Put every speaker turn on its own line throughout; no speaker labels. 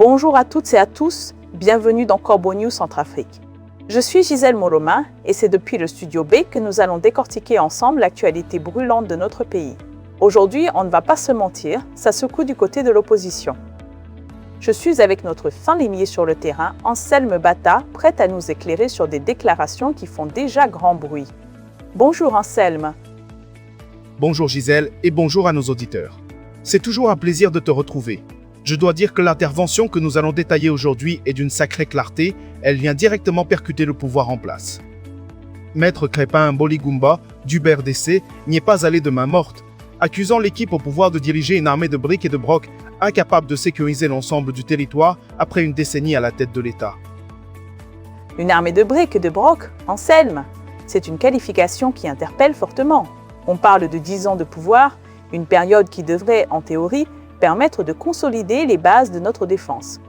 Bonjour à toutes et à tous, bienvenue dans Corbeau News Centrafrique. Je suis Gisèle Moroma et c'est depuis le Studio B que nous allons décortiquer ensemble l'actualité brûlante de notre pays. Aujourd'hui, on ne va pas se mentir, ça secoue du côté de l'opposition. Je suis avec notre fin limier sur le terrain, Anselme Bata, prête à nous éclairer sur des déclarations qui font déjà grand bruit. Bonjour Anselme.
Bonjour Gisèle et bonjour à nos auditeurs. C'est toujours un plaisir de te retrouver. Je dois dire que l'intervention que nous allons détailler aujourd'hui est d'une sacrée clarté, elle vient directement percuter le pouvoir en place. Maître Crépin Mboligumba, du BRDC, n'y est pas allé de main morte, accusant l'équipe au pouvoir de diriger une armée de briques et de brocs, incapable de sécuriser l'ensemble du territoire après une décennie à la tête de l'État.
Une armée de briques et de brocs, Anselme, c'est une qualification qui interpelle fortement. On parle de 10 ans de pouvoir, une période qui devrait, en théorie, permettre de consolider les bases de notre défense.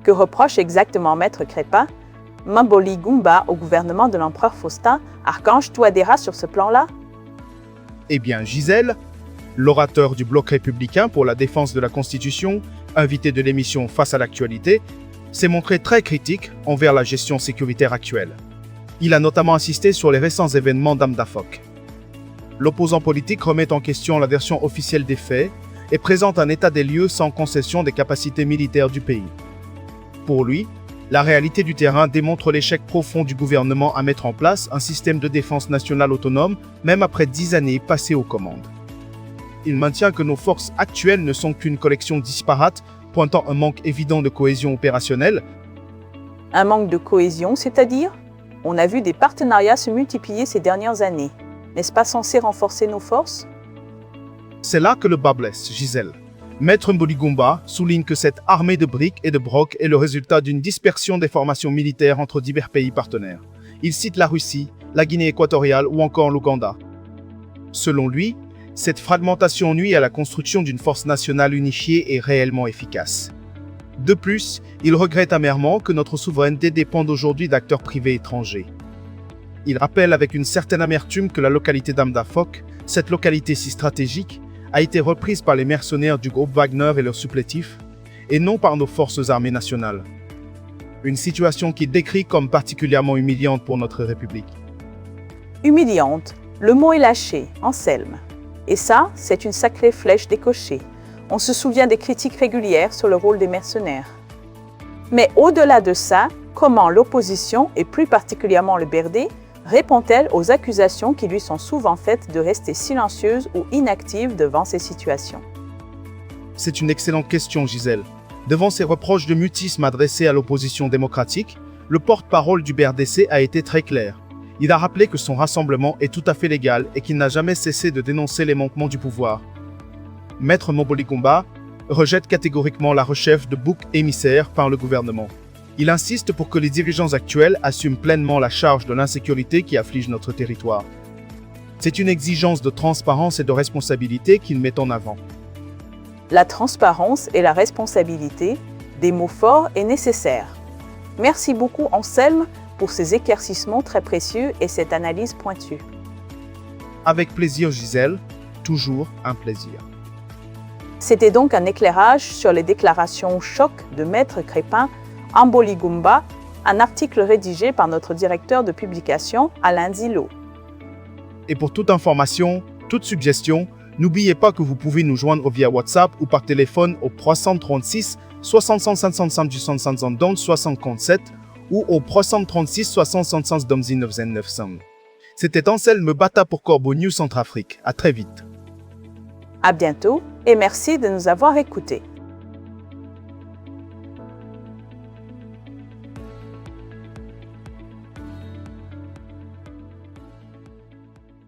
Que reproche exactement Maître Crépin Mboligumba au gouvernement de l'empereur Faustin, Archange Touadéra sur ce plan-là?
Eh bien Gisèle, l'orateur du bloc républicain pour la défense de la Constitution, invité de l'émission Face à l'actualité, s'est montré très critique envers la gestion sécuritaire actuelle. Il a notamment insisté sur les récents événements d'Amdafok. L'opposant politique remet en question la version officielle des faits et présente un état des lieux sans concession des capacités militaires du pays. Pour lui, la réalité du terrain démontre l'échec profond du gouvernement à mettre en place un système de défense nationale autonome, même après 10 années passées aux commandes. Il maintient que nos forces actuelles ne sont qu'une collection disparate, pointant un manque évident de cohésion opérationnelle.
Un manque de cohésion, c'est-à-dire? On a vu des partenariats se multiplier ces dernières années. N'est-ce pas censé renforcer nos forces?
C'est là que le bas blesse, Gisèle. Maître Mboligumba souligne que cette armée de briques et de brocs est le résultat d'une dispersion des formations militaires entre divers pays partenaires. Il cite la Russie, la Guinée équatoriale ou encore l'Ouganda. Selon lui, cette fragmentation nuit à la construction d'une force nationale unifiée et réellement efficace. De plus, il regrette amèrement que notre souveraineté dépende aujourd'hui d'acteurs privés étrangers. Il rappelle avec une certaine amertume que la localité d'Amdafok, cette localité si stratégique, a été reprise par les mercenaires du groupe Wagner et leurs supplétifs, et non par nos forces armées nationales. Une situation qu'il décrit comme particulièrement humiliante pour notre République.
Humiliante, le mot est lâché, Anselme. Et ça, c'est une sacrée flèche décochée. On se souvient des critiques régulières sur le rôle des mercenaires. Mais au-delà de ça, comment l'opposition, et plus particulièrement le BRD, répond-elle aux accusations qui lui sont souvent faites de rester silencieuse ou inactive devant ces situations?
C'est une excellente question, Gisèle. Devant ces reproches de mutisme adressés à l'opposition démocratique, le porte-parole du BRDC a été très clair. Il a rappelé que son rassemblement est tout à fait légal et qu'il n'a jamais cessé de dénoncer les manquements du pouvoir. Maître Mboligumba rejette catégoriquement la recherche de boucs émissaires par le gouvernement. Il insiste pour que les dirigeants actuels assument pleinement la charge de l'insécurité qui afflige notre territoire. C'est une exigence de transparence et de responsabilité qu'il met en avant.
La transparence et la responsabilité, des mots forts et nécessaires. Merci beaucoup Anselme pour ces éclaircissements très précieux et cette analyse pointue.
Avec plaisir Gisèle, toujours un plaisir.
C'était donc un éclairage sur les déclarations choc de Maître Crépin Mboligumba, un article rédigé par notre directeur de publication, Alain Zilo.
Et pour toute information, toute suggestion, n'oubliez pas que vous pouvez nous joindre via WhatsApp ou par téléphone au 336 65 du 67 ou au 336 65 900. C'était Anselme Bata pour Corbeau News Centrafrique. À très vite.
À bientôt et merci de nous avoir écoutés.